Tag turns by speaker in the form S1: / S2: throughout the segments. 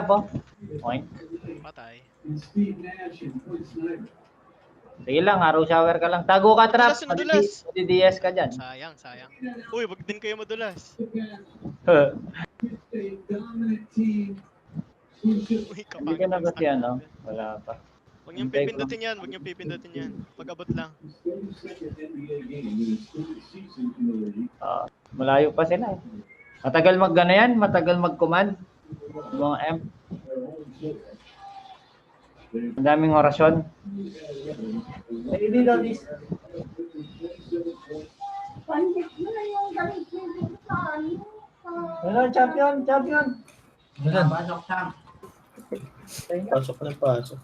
S1: po. Point.
S2: Patay.
S1: Sige lang, araw shower ka lang. Tago ka, Trap.
S2: Madulas.
S1: DS ka dyan.
S2: Sayang. Uy, wag din kayo madulas. Uy,
S1: Hindi ka na kasi ano. Wala pa.
S2: Huwag niyong pipindutin yan. Pag-abot lang.
S1: Malayo pa sila eh. Matagal mag-gana yan? Matagal mag-command? Mga M. Ang daming orasyon.
S3: Hindi daw this.
S4: Pandit mo na yung galit mo sa ano.
S3: Ano, champion.
S5: Pasok na pasok.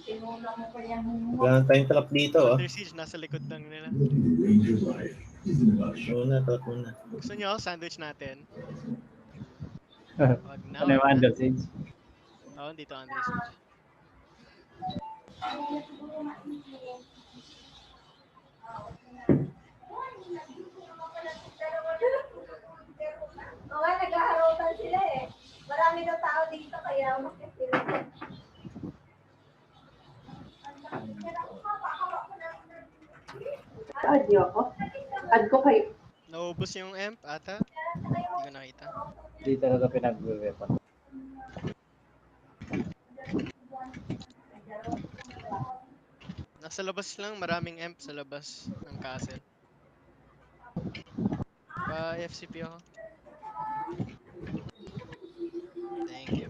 S4: Tinula mo pa yan.
S5: Wala na tayong trap dito, ah.
S2: Under siege, nasa likod lang nila.
S5: Muna.
S2: Gusto niyo, sandwich natin? Wag na.
S1: Ano yung under siege?
S2: Oo, dito under siege.
S4: Oo, nag-aarotan sila eh. Marami daw tao dito kaya umakit sila. Add niyo ako? Add ko kayo.
S2: Naubos yung amp ata? Hindi ko nakita.
S1: Hindi talaga pinag-weapon.
S2: Nasa labas lang, maraming amp sa labas ng castle. Pa-FCP ako. Thank you.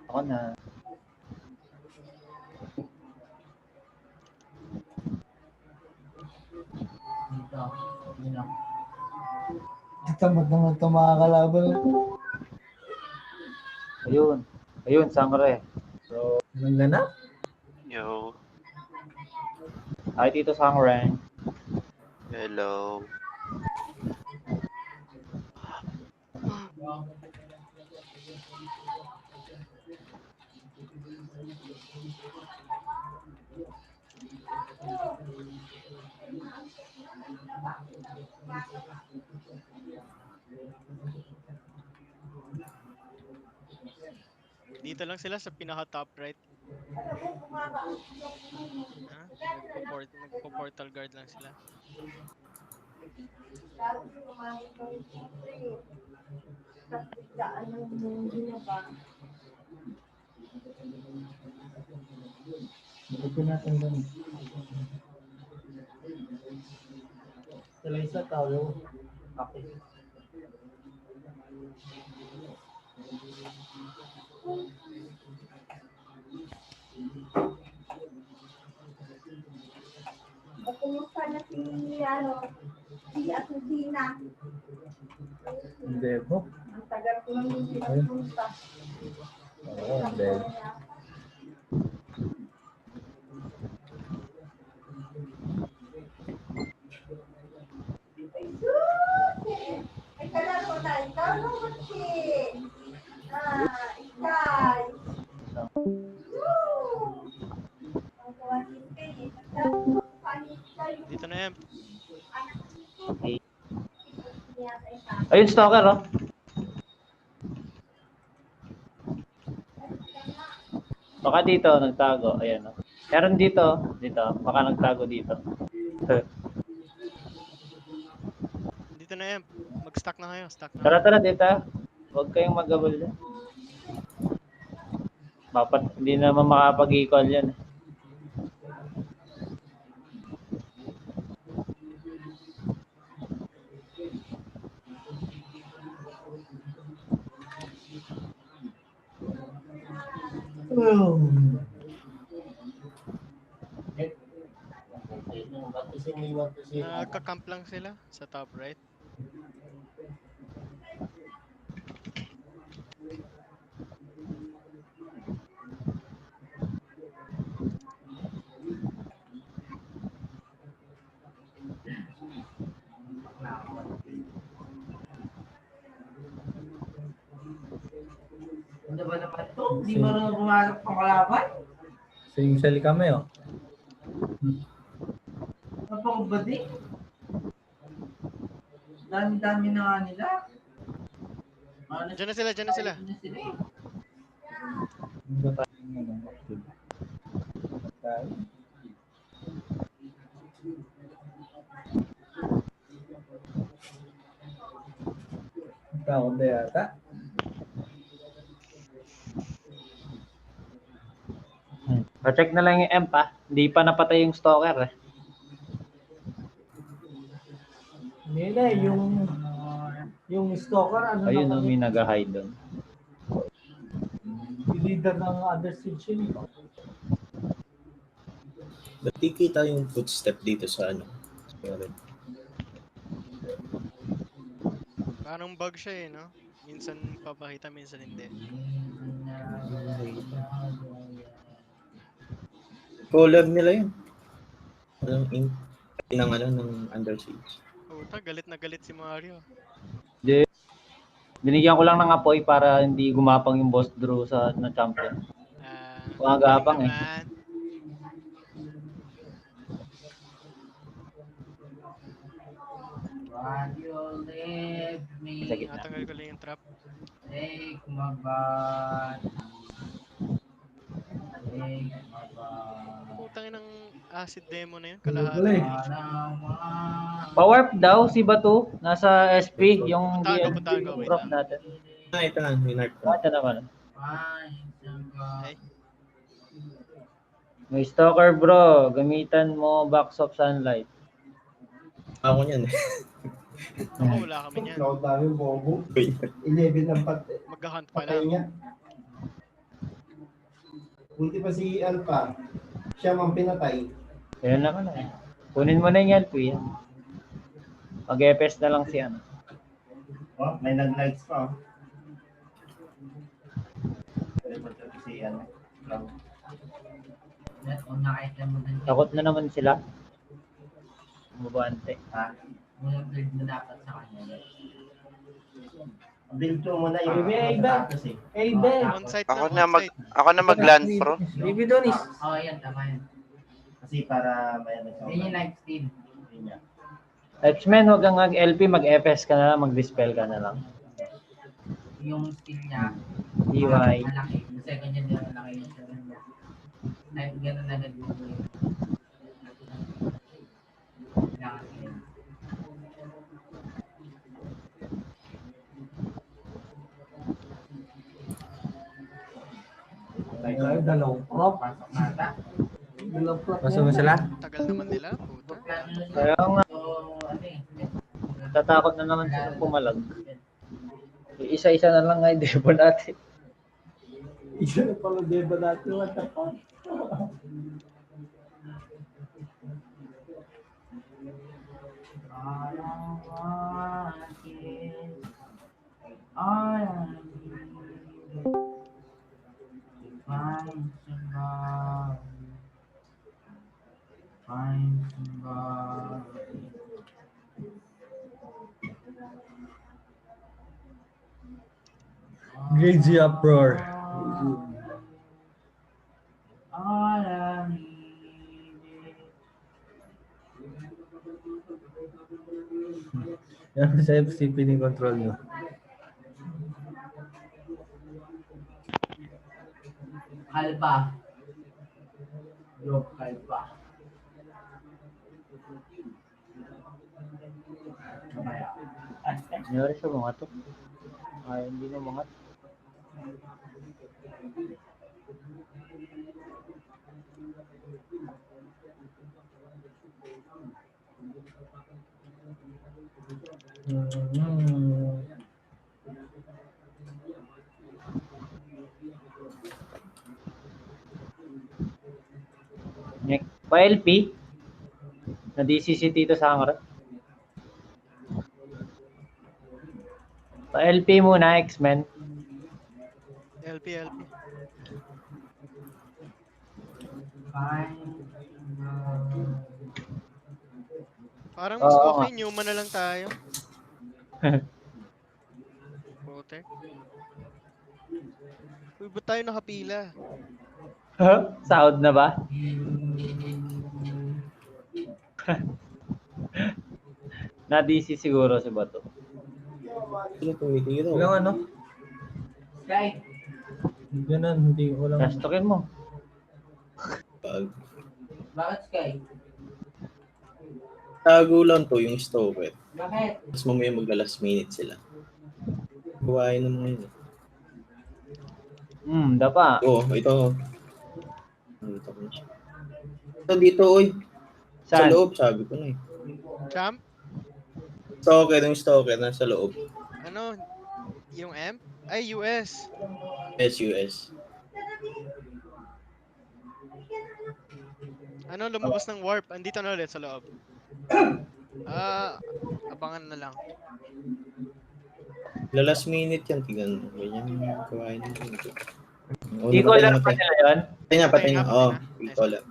S1: Ako na.
S3: Tamad naman ito mga kalaban.
S1: Ayun, Sangre. So,
S3: Nang na?
S6: Yo,
S1: hi Tito Sangre.
S6: hello.
S2: Dito lang sila sa pinaka top right. Ha? Nagpo-portal guard lang sila.
S3: Ito natin doon. Sila isa tao. Okay.
S4: Kumusta na si Atubina?
S3: Hindi po.
S4: Ang tagal ko lang hindi nagpunta.
S3: Oo, hindi.
S4: Ay, kalaro na. Ikaw naman si. Ikay.
S2: Dito na amp.
S1: Ayun, stalker, oh. Baka dito, nagtago. Ayan, oh. Meron dito. Baka nagtago dito.
S2: Dito na amp. Mag-stack na kayo.
S1: Tara, dito. Huwag kayong mag-abol dyan. Hindi naman makapag-equal yan.
S2: Nagka-camp lang sila sa top right.
S3: Ano ba naman ito? Hindi marunong pumasok pang kalaban? Sing-sali kami, oh. Napakabadi?
S7: Dami-dami na nga nila. Ano
S2: Diyan na sila, diyan na sila.
S7: na sila eh.
S3: Hindi ba tayo tayo? Takot na yata.
S1: Pa-check na lang yung M pa. Hindi pa napatay yung stalker eh.
S3: Hindi na eh, yung stalker, ano
S1: Ayun
S3: na
S1: no, may nag-hide doon.
S3: yung leader ng other siege yun.
S5: Ba't di kita yung footstep dito sa ano?
S2: Parang bug siya eh, no? Minsan papakita, minsan hindi.
S5: Color nila yun. Anong ink? Ng ano, ng Under Siege.
S2: Puta, galit na galit si Mario.
S1: Binigyan ko lang ng apoy para hindi gumapang yung boss Drew sa na champion. Gumagapang eh.
S2: naman.
S7: Why you leave me?
S1: Sa gitna.
S2: Natanggal ko lang yung trap.
S7: Take my body. Take my body.
S2: Putangin ng acid demo na yun.
S3: Wala
S2: Kalahati.
S3: eh.
S1: Pa-warp daw si Batu. Nasa SP yung
S2: Puntahan ko, wait
S1: prop
S2: lang.
S1: natin.
S5: Ah, ito na, minark ko.
S1: Ito naman.
S2: Ay,
S1: May stalker bro. Gamitan mo box of sunlight.
S5: Ako niyan eh.
S2: ako wala kami niyan.
S3: Cloud namin, bobo.
S5: Wait.
S3: 11 ang
S2: Magka-hunt pa
S3: patay
S2: lang.
S3: niya. Buti pa si Alpha. Siya mang pinatay.
S1: Ayun naman eh. Kunin mo na yung LP. Mag-EPS na lang si ano.
S3: Oh, may nag-lights pa. Oh. Pwede pa ito si ano. Cloud.
S7: Kung nakita mo din.
S1: Takot na naman sila. Mabante.
S3: Ha?
S7: Muna build mo dapat sa kanya.
S3: Build to muna yung
S1: Status
S3: eh.
S2: On-site
S6: Ako
S2: na,
S6: na
S2: on-site.
S6: ako na mag-land pro.
S1: Baby Donis.
S7: Oo, yan, tama yan.
S3: Kasi para may ano
S7: Yan yung live stream.
S1: X-Men, huwag kang mag-LP, mag-FS ka na lang, mag-dispel ka na lang.
S7: Yung skill niya,
S1: EY.
S7: malaki. Yung second niya, din malaki yung second niya. Live, ganun na nag-stream. Kailangan yun.
S3: Tayo, dalawang prop.
S7: Pasok nata.
S3: Dalawang prop.
S1: Gusto mo sila?
S2: Tagal naman nila, puta.
S1: Kaya nga,
S7: So, ano eh.
S1: tatakot na naman sila pumalag. Isa-isa na lang nga yung debo natin.
S3: Isa na pala deba natin. What the fuck? Crazy uproar. Yan sa FC pinikontrol nyo.
S7: Kalpa. Yo, kalpa. Kamaya.
S1: Nangyari sa mga to. Ay, hindi na mga to. Pa-LP, na DCC dito sa hangar. Pa-LP muna, X-Men.
S2: LP. Parang mas
S1: Oo
S2: okay, Newman na lang tayo. Putek. Uy, ba't tayo nakapila?
S1: Sahod na ba? Na-DC siguro si Bato.
S5: Sino tumitira?
S3: Walang ano?
S7: Sky.
S3: Ganun, hindi ko lang.
S1: Gastokin mo.
S5: Pag
S7: Bakit Sky?
S5: tago lang to yung Stoker.
S7: Bakit?
S5: Tapos mamaya magla-last minute sila. Buhayin naman yun.
S1: Dapa.
S5: Oo, ito. Ito ko na siya. Ito dito, oy. Sa
S1: Saan?
S5: loob, sabi ko na eh.
S2: Champ?
S5: Stalker, yung stalker, nasa loob.
S2: Ano? Yung M? Ay, US.
S5: SUS.
S2: Ano, lumabas ng warp. Andito na ulit sa loob. Abangan na lang.
S5: La last minute yan, tigan mo. Ganyan yung kawain nito.
S1: E-collar pa nila yun?
S5: Patay na, patay na. Oo,
S2: Patay na.
S5: e-collar.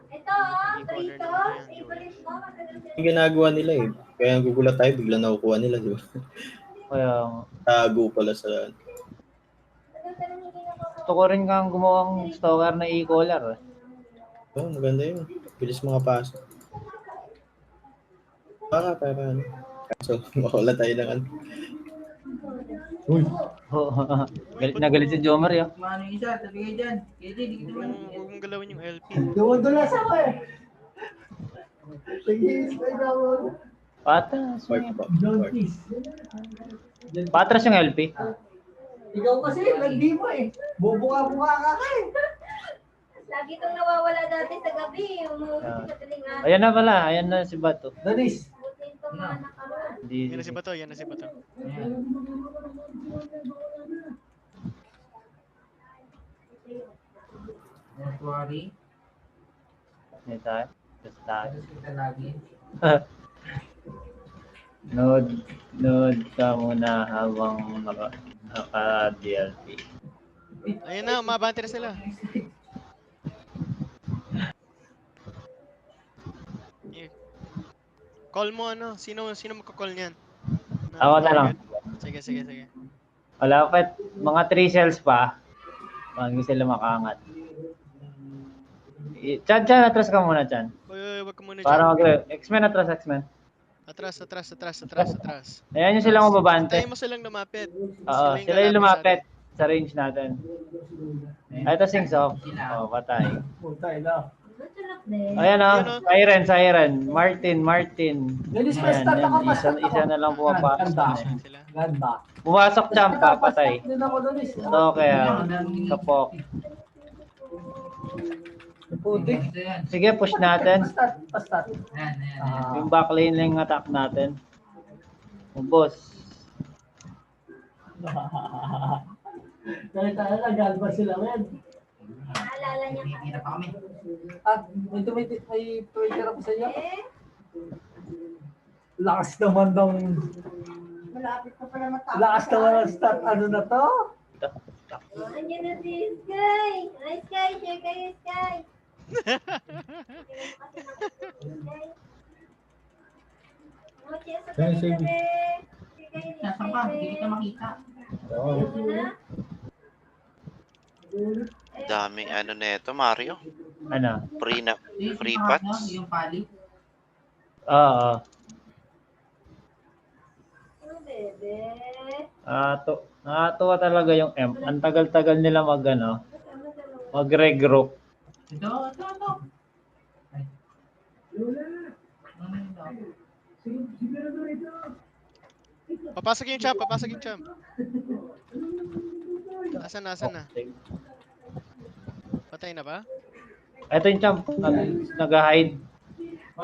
S4: Ito oh,
S2: E-collar
S4: Doritos.
S2: naman yan,
S4: Favorite mo, matagal sila.
S5: Yung ginagawa nila eh. Kaya gugulat tayo, bigla nakukuha nila, di ba?
S1: Kaya,
S5: Tago pala sa...
S4: Matagal hindi nakukuha.
S1: gusto ko rin kang gumawang stalker na e-collar.
S5: Oo, maganda yun. Bilis mga paso. Para ano. Kaso, makawala tayo ng ano.
S3: Uy,
S1: Galit na galit si Jomar yun.
S7: Kumano yung isa, tabi kayo dyan. KJ, di kita naman.
S2: Huwag mong galawin yung LP.
S3: dumadulas ako eh. Nag-i-spy na ako.
S1: Patras.
S5: Mark pa.
S3: Don't
S5: Mark.
S3: kiss.
S1: Patras yung LP.
S3: Ikaw kasi, nagdi mo eh. Bubuka-buka ka eh.
S4: Lagi itong nawawala dati sa gabi. Umuwi sa talingan.
S1: Ayan na pala. Ayan na si Bato.
S3: Danis.
S4: Buti itong mga nakaraan.
S2: Yan na si Bato, yan na si Bato.
S7: Ayan. Don't worry.
S1: Hindi tayo. Just tayo.
S7: Tapos kita lagi.
S1: Node ka muna habang naka-DLP.
S2: Ayun na, umabante na sila. Eh, Call mo ano? Sino magko-call niyan?
S1: Ako na lang.
S2: Sige.
S1: Wala pa. Mga 3 cells pa. Bago sila makangat. Chan, atras ka muna, Chan.
S2: Uy, wag ka muna
S1: Para
S2: dyan.
S1: X-Men, atras, X-Men.
S2: Atras.
S1: Ayan yung silang mababante.
S2: Tayo mo silang lumapit.
S1: Oo, sila yung lumapit sa range natin. Ay, ito sings off. Oh, patay.
S3: Puntay na.
S4: Matulog din.
S1: Ayan o,
S2: Yun, oh.
S1: Siren. Martin.
S3: Danis, may
S1: Ayan,
S3: start ako.
S1: isa na lang pumapasok.
S3: Ganda.
S2: Ayan sila.
S3: Ganda.
S1: Pumasok champ pa, patay.
S3: Din ako, Danis.
S1: Ito kaya, kapok.
S3: Putik.
S7: Ito yan.
S1: Sige, push natin.
S3: Pastat.
S7: Ayan.
S1: Yung backlane lang yung attack natin. Boss.
S3: Dahil tayo nag-alba sila ngayon.
S4: Naalala niya ka.
S7: Nakikita pa kami.
S3: May Twitter ako sa iyo.
S4: Eh,
S3: Lakas naman ng...
S4: malapit pa pala matapos.
S3: Lakas naman ng start. Ano na to?
S4: Andiyan na si Sky. Ay, Sky. Share kayo, Sky. Oh, cheers sa
S3: Yan,
S4: gabi.
S3: sige.
S4: Sige,
S7: Nasaan ka? Hindi kita makita.
S4: Ayaw mo na?
S6: Daming ano nito, Mario.
S1: Ano?
S7: Yung
S6: Free
S7: pangat,
S6: pots.
S7: no? Yung pali.
S1: Oo.
S4: Ano, bebe?
S1: Nakatuwa talaga yung M. Ang tagal-tagal nila
S4: Kasama dalawa.
S1: mag-regroup.
S7: Ito. Ay. Ano yun daw?
S2: Papasok yung champ. Asan na? Patay na ba?
S1: Ito yung champ. Nag-hide.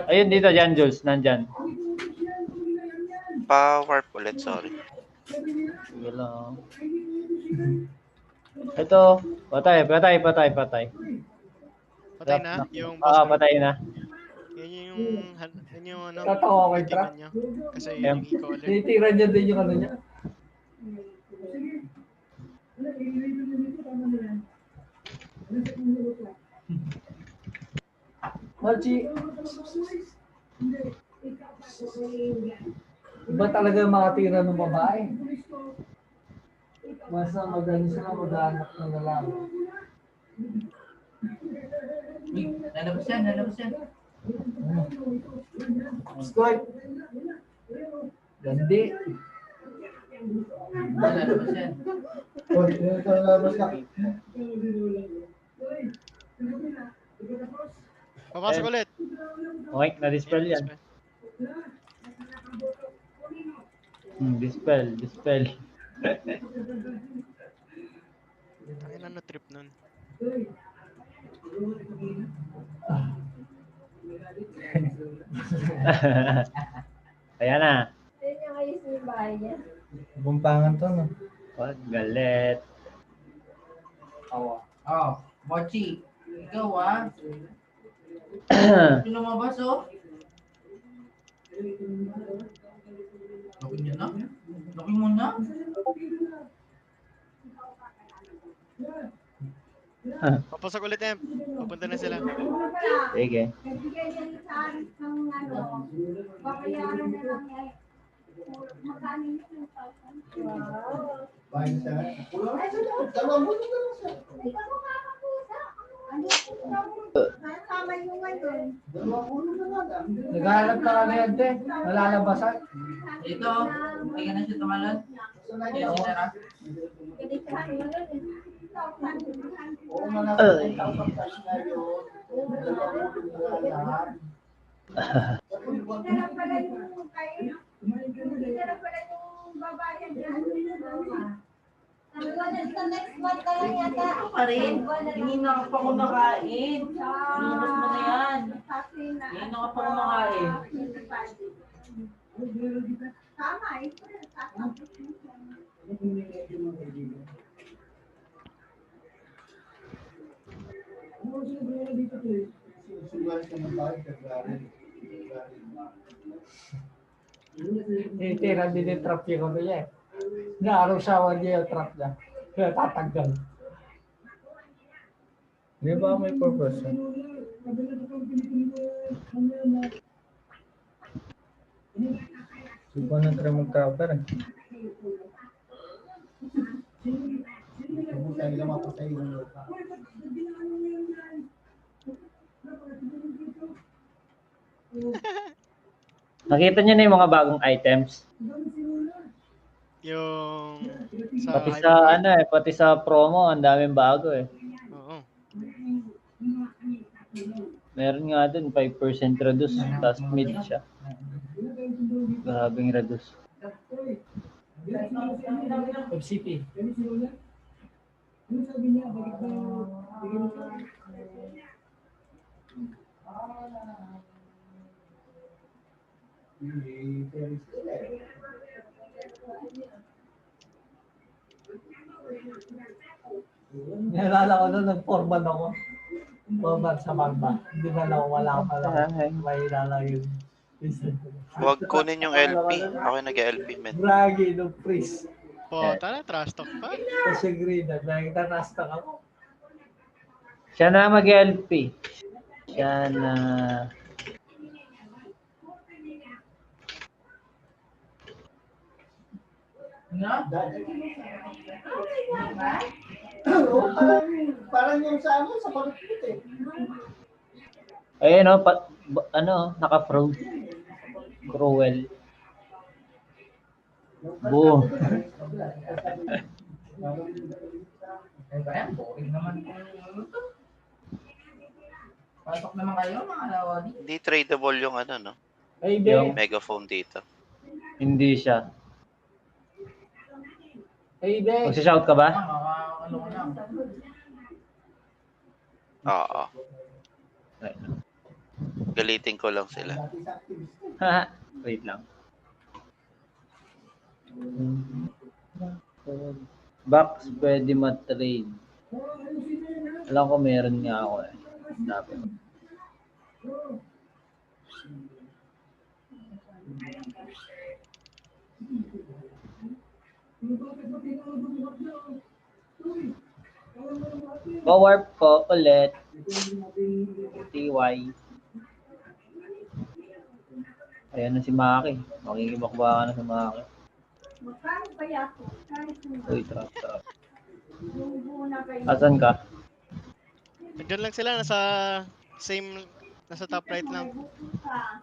S1: Ayun dito, dyan, Jules. Nandyan.
S6: Pa-warp ulit, sorry.
S1: Sige lang. Ito. Patay.
S2: Patay na? Yung boss.
S1: Patay na.
S2: Yan yung ano.
S3: Tatawa ko yung
S2: tingnan nyo. Kasi yun yung e-caller.
S3: Tinitira niya din yung ano niya. Machi. Iba talaga yung mga tira ng babae. Basta magano sila mag-anak ng lalaki.
S7: Uy, lalabas yan.
S3: Strike. Gandi.
S7: Wala na ba siya?
S3: Oh, ito labas ka.
S2: Papasok ulit.
S1: Okay, na-dispel yan. Dispel, dispel.
S2: Ay, ano trip nun?
S1: Ayan na.
S4: Ayun yung ayos yung bahay niya.
S3: Bumpangan to, no?
S1: Wag, galit.
S3: Awa.
S7: Oh, Mochi. Ikaw Ito lumabas oh. Laki niya na. Laki mo na.
S2: Papasok ulit, Em. Papunta na sila.
S1: Sige.
S4: Nagbigay niya sa akin ng ano, babayaran na lang eh. Magkano yung 2,000? Wow.
S3: Bahay siya. Dalawang buto na lang siya.
S4: Ikaw mo kakapusa. Ano tama yung ngayon?
S3: Dalawang buto na lang.
S8: Naghahanap ka kagad eh. Nalalabasan.
S7: Ito, hindi ka na siya tumalon. Yes, sinara.
S4: Ganitahan mo nun eh.
S3: Oo nga na. Ang cash na yun. Dalawang buto na lang.
S4: Hindi na pala yung kayo. Hindi na pala yung babayan dyan. Sa next month ka lang yata.
S7: Ito pa rin. Hindi na pa ako nakain. Lumabas mo na yan. Hindi na pa ako nakain.
S4: Tama, ito rin. Tama.
S8: Titira din yung trap ko niya eh. Naaraw-sawa niya yung trap niya. Kaya tatanggal.
S5: Di ba may purpose? Subukan na tayo mag-cover eh.
S3: Tayo lang ako sa iyo.
S1: Nakita niyo na yung mga bagong items.
S2: Yung...
S1: Pati sa ano eh, pati sa promo, ang daming bago eh.
S2: Oo.
S1: Meron nga dun, 5% reduce, tapos mid siya. Grabing reduce.
S8: FCP. Nalala ko doon, nag-formal ako. Formal sa Magba. Hindi na lang wala pa lang. May lang yun.
S6: Huwag kunin yung LP. Ako yung nag-LP, men.
S8: Bragi no priest.
S2: Tara, trash talk pa.
S8: Kasi green na. Dahil narasta ka mo.
S1: Siya na mag-LP. Siya na...
S7: Na?
S3: Parang yung sa ano, sa palikpit eh.
S1: Ayun o, naka-froze. Cruel. Boom.
S7: Ay, kaya, boring naman. Pasok naman kayo, mga lawani.
S6: Hindi tradable yung ano, no?
S8: Ay,
S1: Yung-
S8: hindi.
S6: Megaphone dito.
S1: Hindi siya.
S8: Ay, hindi.
S1: Magsishout ka ba?
S7: Ano ko lang.
S6: Oo.
S1: Right.
S6: Galitin ko lang sila.
S1: Wait lang. Box pwede ma-trade. Alam ko meron nga ako eh. Dapat. Power po ulit. TY. Ayan na si Maki. Makikibakba ka na si Maki.
S4: Magkano ba yato?
S1: Uy, trap.
S4: Yung buo na kayo.
S1: Asan ka?
S2: Nandiyan lang sila, nasa same Nasa top right lang.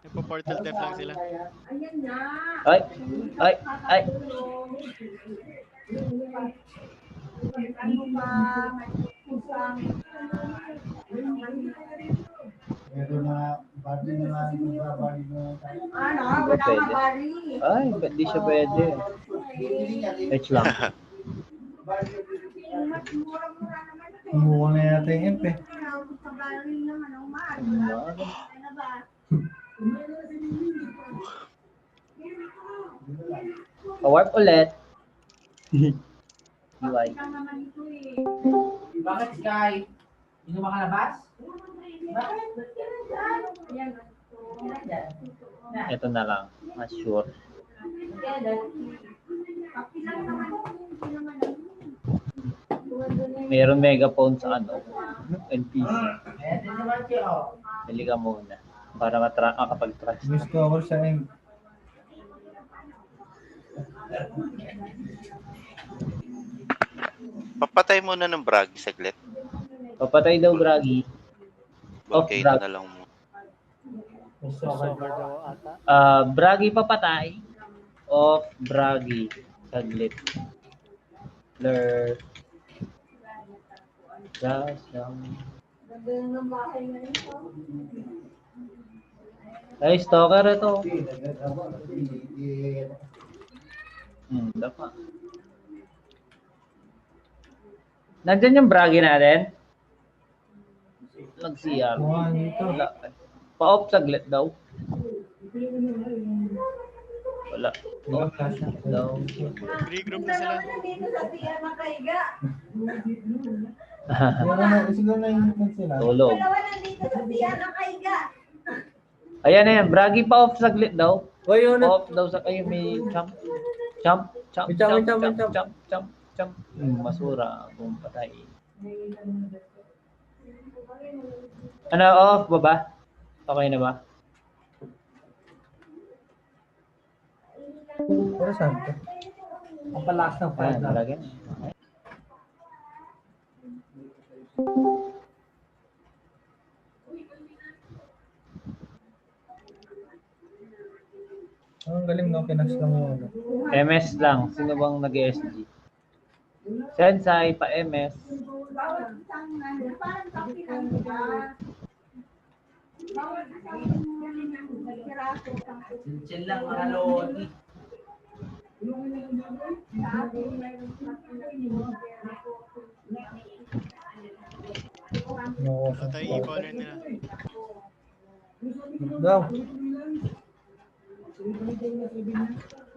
S2: Nagpo-portal death lang sila.
S4: Ayan na.
S1: Ay! Ay! Ay!
S4: Ano ba? May kusang.
S3: Meron na, body na lang, body na tayo.
S4: Ano?
S1: Hindi
S4: Wala
S1: pwede.
S4: ka bari.
S1: Ay, ba't di siya pwede? Wait lang.
S4: Mas mura-mura naman ito.
S3: Kumuha na yata yung imp eh.
S4: Sa bari naman ang mahal. Ano ba?
S1: Pawarp ulit. UI.
S4: Kaya naman ito eh.
S7: Bakit, Sky? Hindi mo makalabas?
S4: Ayan.
S1: Ito na lang. Mas sure.
S4: Kapilang naman. Hindi naman
S1: Mayroon megaphone sa ano. NPC.
S7: Ayan din naman siya, oh.
S1: Dali ka muna. Para makapag-trust.
S3: Discover sa imp.
S6: Papatay muna ng Bragi saglit.
S1: Papatay daw, Bragi. Off
S6: Volcano
S1: Bragi.
S6: na lang mo.
S1: Bragi papatay. Off Bragi. Saglit. Blur. Just
S4: Ganda ng bahay na ito.
S1: Ay, stalker ito. Dapat. Nandyan yung Bragi natin? Nag-CR. Wala. Pa-off saglit daw. Wala. Off daw.
S2: Regroup na sila.
S4: Dalawa na dito sa tiyan nakaiga.
S3: Siguro na yung imp sila.
S1: Tulog.
S4: Dalawa na dito sa tiyan nakaiga.
S1: Ayan na yan. Bragi pa-off saglit daw.
S5: Hoy, yun na.
S1: Off daw sa kayo may champ. Champ. Champ.
S5: May champ,
S1: Champ.
S5: may champ, may
S1: Champ.
S5: champ.
S1: Champ. Champ. Champ. Masura. Kung patay. Ano, off ba ba? Okay na ba?
S3: Pero saan to?
S8: Ang palakas ng fire
S1: Ayan,
S8: na.
S1: talaga.
S3: Ang galing no, pinas lang yung ano.
S1: MS lang. Sino bang nag-SG? Sensei pa MS.
S4: Bawat isang ano, parang kapilang siya. Bawat isang piraso.
S7: Chill lang, mga lodi.
S4: Sa atin, mayroon
S3: No,
S2: Patay e-caller nila.
S3: daw.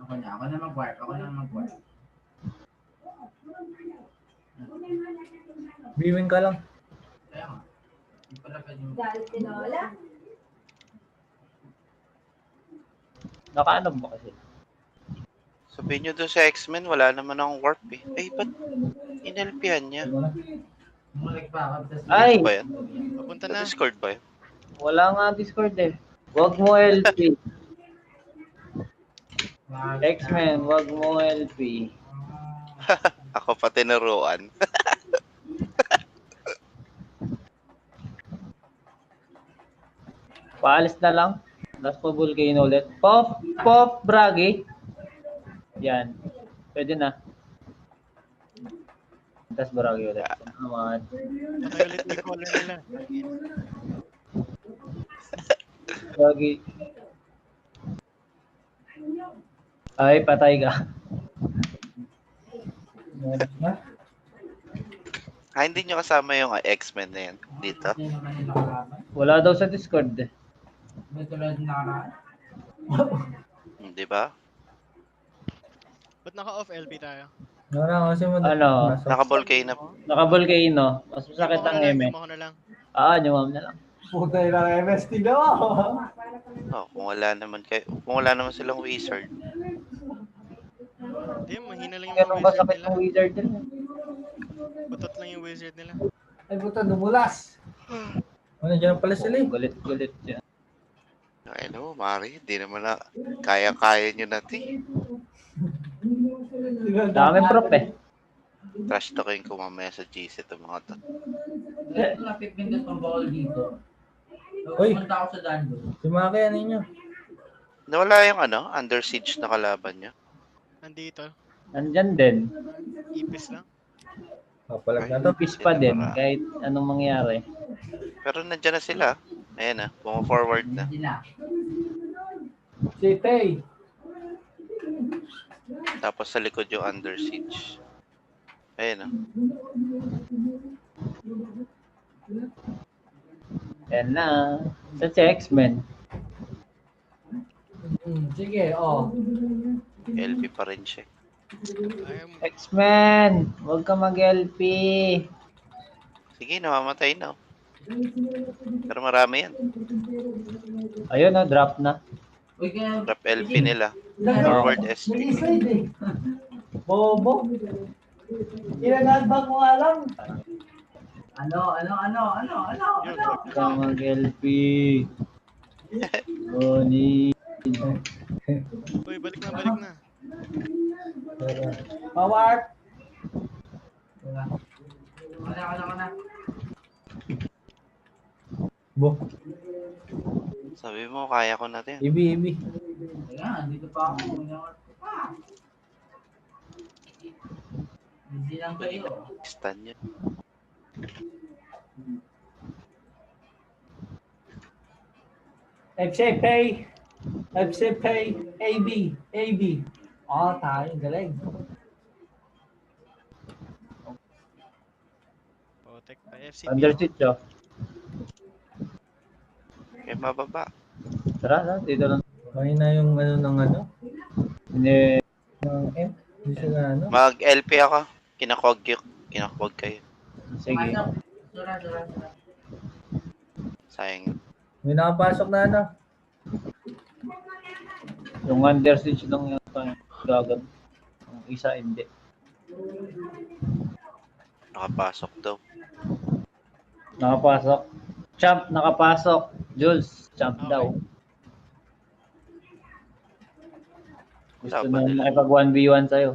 S7: Ako na mag-warp.
S3: Viewing ka lang.
S7: Kaya nga. Hindi pala pwede mo.
S4: Galit tinola.
S1: Nakaano ba kasi?
S6: Sabihin nyo doon sa X-Men, wala naman akong warp eh. Ay, ba't inelpihan niya?
S7: Bumalik pa ako. Tas-
S1: Ay!
S6: Ano ba yan?
S2: Papunta
S6: Sa
S2: na.
S6: Discord ba yan?
S1: Wala nga Discord eh. Wag mo LP. X-Men, wag mo LP.
S6: Ako pa tinuruan.
S1: Paalis na lang. Last pa Volcano ulit. Pop! Pop! Bragi! Yan. Pwede na. Tapos Bragi ulit. Naman.
S2: Patay ulit e-caller nila.
S1: Bragi. Ay, patay ka.
S6: Hindi nyo kasama yung X-Men na yan dito?
S7: Hindi naman yung nakalaban.
S1: Wala daw sa Discord eh.
S7: May tulad ng nakaraan.
S6: Hindi ba?
S2: Ba't naka-off LP tayo?
S3: Wala kasi mo.
S1: Ano?
S6: Naka-volcano.
S1: Naka-Volcano. Mas masakit ang eme.
S2: Ako na lang.
S1: Nyumam na lang.
S8: Puta yun ang MST daw.
S6: Oh, kung wala naman silang wizard.
S2: Hindi, mahina lang yung mga
S1: Ganun
S2: wizard
S1: kasakit
S2: nila.
S1: ng wizard nila.
S2: Batot lang yung wizard nila.
S8: Ay, puta, dumulas.
S3: Ano, dyan pala sila eh.
S1: Gulit siya.
S6: Ay no, Mari, di naman na kaya-kaya nyo natin.
S1: Dami prop eh.
S6: Trash talking ko mamaya sa GC itong mga to.
S7: Ito na pipindot ang ball dito.
S5: Uy.
S7: Pumunta ako sa Dando.
S5: Si Maki, ano nyo?
S6: Nawala yung under siege na kalaban niya.
S2: Nandito.
S1: Nandyan din.
S2: Ipis lang.
S5: Papalag na to.
S1: Peace pa din, kahit anong mangyari.
S6: Pero nandiyan na sila. Ayan na, forward na.
S7: Hindi na.
S8: Si Tay.
S6: Tapos sa likod yung under siege. Ayan na.
S1: Yan na. Sa X-Men.
S8: Sige, oh.
S6: LP pa rin siya.
S2: Ayaw mo.
S1: X-Men! Huwag ka mag-LP.
S6: Sige, namamatay na. Pero marami yan.
S1: Ayun na, drop na.
S7: Uy, kaya...
S6: Drop LP nila. Forward SP.
S8: Mag-slide eh. Bobo. Inagadbang mo nga lang.
S7: Ano?
S2: Yun,
S1: Huwag ka mag-LP. Oni.
S2: Uy, balik na.
S8: Power.
S7: Ano?
S5: Bo.
S6: Sabi mo, kaya ko natin.
S5: Ibi.
S7: Teka, dito pa ako. Busy lang kayo.
S6: Stand yun.
S8: FCP, AB. Oh, tayo, galing.
S2: Potek pa. FCP.
S1: Under siege, oh.
S6: Okay, mababa.
S1: Tara, dito lang.
S5: Mahina yung ano ng ano?
S1: Hindi.
S5: Ng M. Hindi sila ano?
S6: Mag-LP ako. Kinakwag kayo.
S1: Sige.
S7: Sura.
S6: Sayang.
S5: May nakapasok na ano?
S1: Yung under siege lang yung gagat. Yung isa, hindi.
S6: Nakapasok daw.
S1: Nakapasok. Champ, nakapasok. Jules, champ
S2: Okay.
S1: daw. Gusto
S6: Laban
S1: na
S6: nila.
S1: makipag 1v1 sa'yo.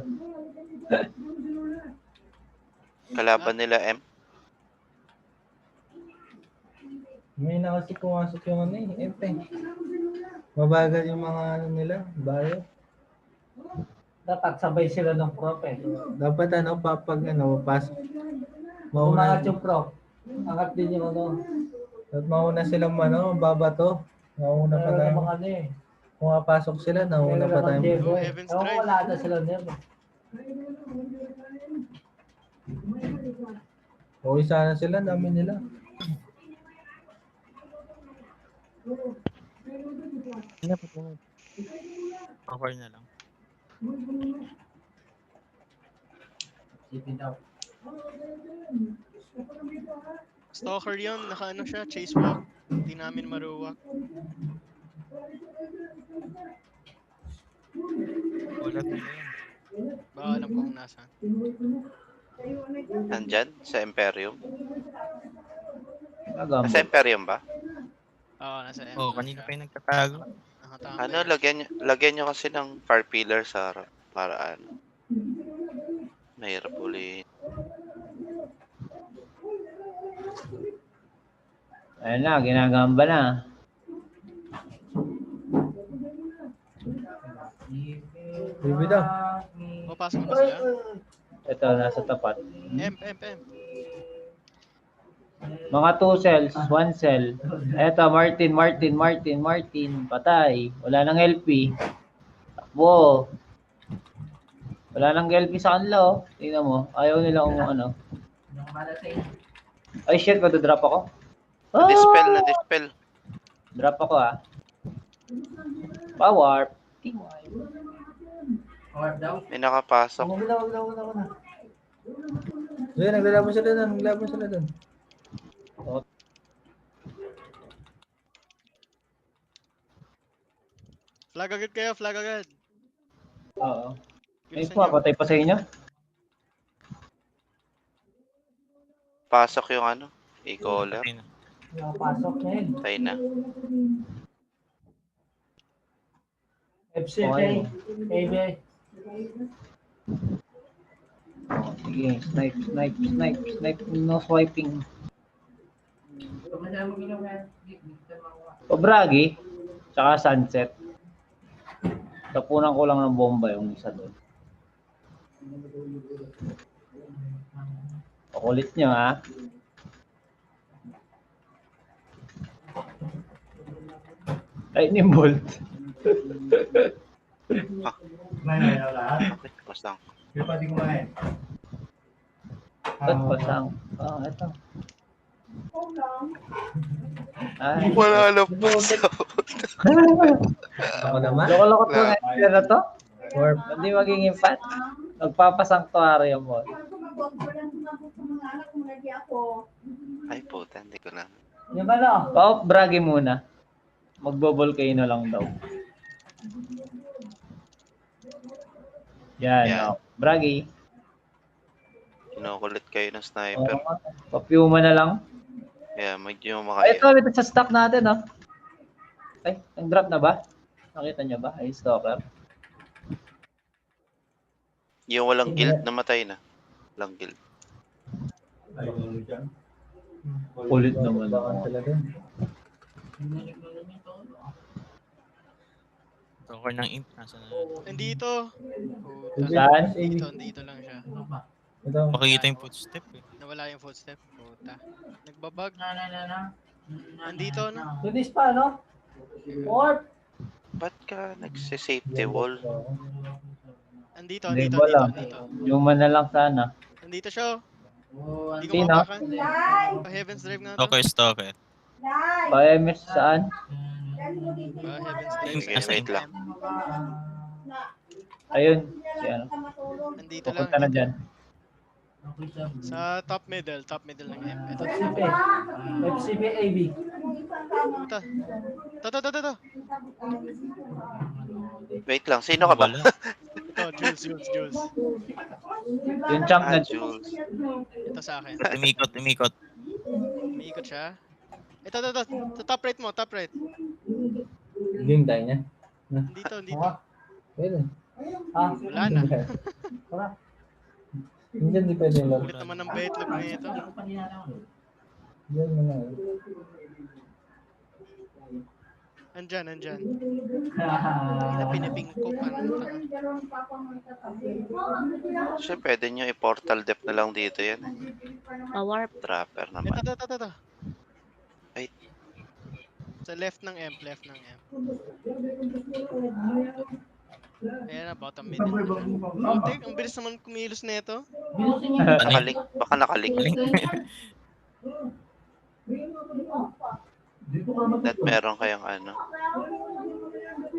S6: Kalaban nila M.
S5: May na kasi pumasok yung ano eh. MP. Mabagal yung mga ano nila. Bayo.
S8: Dapat sabay sila ng prop eh.
S5: Dapat ano, papag ano, pasok.
S8: Umangat
S5: Mauna,
S8: yung prop. Angat din yung ano.
S5: at mauna silang ano, babato. Nauna pa
S8: Meron
S5: tayo.
S8: namang ano eh.
S5: Pumapasok sila, nauna
S8: Meron
S5: pa
S8: namang
S5: tayo.
S8: Diego
S2: Oh,
S8: eh.
S2: Heaven's
S8: Ewan ko,
S2: Drive.
S8: wala na sila niyan eh.
S5: Okay sana sila, dami nila.
S9: Cover na lang.
S7: Sipin daw.
S2: Stalker yun. Naka-ano siya. Chase walk. Hindi namin maruwak.
S9: Wala na yan.
S2: Baka alam ko kung nasaan.
S6: Nandyan, sa Imperium.
S1: Nagamba.
S6: Nasa Imperium ba?
S2: Oo, nasa M.
S9: Oh, kanina pa yung nagtatago.
S2: Nakatama
S6: Ano,
S2: yun.
S6: lagyan nyo kasi ng fire pillar sa harap. Para ano. Mahirap ulit.
S1: Ayun na, ginagamba na.
S5: Bibi daw.
S2: O, pasok na ba sila?
S1: Ito, nasa tapat.
S2: M.
S1: Mga 2 cells, 1 cell. Eto, Martin. Patay. Wala nang LP. Takbo. Wala nang LP sa kanila, oh. Tingnan mo. Ayaw nila kung ano.
S7: Yung malating.
S1: Ay, shit. Madodrop ako.
S6: Na-dispel.
S1: Drop ako, ah. Power.
S7: Or daw.
S6: May nakapasok.
S8: Wag na.
S5: Sige, naglalaban sila doon.
S2: Flag agad kayo, flag agad.
S1: Oo. Ay,
S2: Bilisan nyo.
S1: patay pa sa inyo.
S6: Pasok yung ano. E-caller.
S9: Ayun na.
S8: Nakapasok na yun.
S6: Tayo na.
S8: FCP,
S1: Okay.
S8: AB.
S1: Sige, snipe. No swiping.
S7: Kung masaya mo ginawa,
S1: Pabragi, tsaka sunset. Tapunan ko lang ng bomba yung isa doon. Pakulit nyo, ha? Lightning bolt.
S3: Kumain na lahat.
S6: Bakit pasang?
S3: Hindi pa di kumain.
S1: Ba't pasang? Oh, ito. Ay.
S6: Wala lang puso.
S5: Ako naman.
S1: Loko-loko to na to.
S5: Warp.
S1: Hindi magiging fat. Magpapasanktuaryo mo.
S6: Ay puta, hindi ko lang.
S8: Yung ano?
S1: Pa-off bragi muna. Magbo-volcano lang daw. Yan.
S6: Yan.
S1: Oh. Bragi.
S6: Kinukulit kayo ng sniper.
S1: Papiuma na lang.
S6: Yeah, medyo
S1: Ay,
S6: makaya.
S1: ito sa stock natin, oh. Ay, nag-drop na ba? Nakita niyo ba? Ay, stalker.
S6: Yung walang guild namatay na. Walang guild.
S1: Ulit naman.
S5: Baka sila din.
S9: Stalker ng imp. Nasa na yun?
S2: Nandito. Puta.
S1: Saan?
S2: Dito lang siya.
S5: Ito.
S9: Makikita yung footstep eh.
S2: Nawala yung footstep. Puta. Nagbabag. Nandito, no?
S8: Tunis pa, no? Warp.
S6: Ba't ka nagsi-safety wall?
S2: Andito,
S1: Hindi
S2: andito,
S1: ko
S2: andito,
S1: alam.
S2: andito.
S1: Yuma na lang sana.
S2: Nandito siya. Hindi ko
S1: Sino?
S2: mapakan. Pa-Heaven's Drive nga to.
S9: Stalker.
S1: Pa-MS saan?
S2: Pa-Heaven's Drive.
S6: Sige, wait lang.
S1: Ayun. Si ano.
S2: Nandito lang.
S1: Pupunta na dyan.
S2: Sa top middle ng M. Ito.
S8: FCP. FCP AB.
S2: Ito. Ito.
S6: Wait lang, sino ka ba?
S9: Wala.
S2: Ito, Jules.
S1: Yung chunk na
S6: Jules.
S2: Ito sa akin.
S9: Umikot.
S2: Umiikot siya. Ito. Sa top right mo, top right.
S5: Game tayo niya.
S2: Dito.
S5: Pwede.
S8: Ah,
S2: Wala na.
S8: Tara.
S5: Hindi di pwede lang.
S2: Ulit naman ng baitlog na ito.
S5: Diyan mo na.
S2: Andyan. Pinapiniping ko pa.
S6: Siya, pwede nyo i-portal depth na lang dito yan.
S10: Warp.
S6: Trapper naman.
S2: Ito.
S6: Ay.
S2: Sa left ng M. Ayan na, bottom middle. Oh, ang bilis naman kumilos na ito.
S6: Baka nakalik. That meron kayong ano.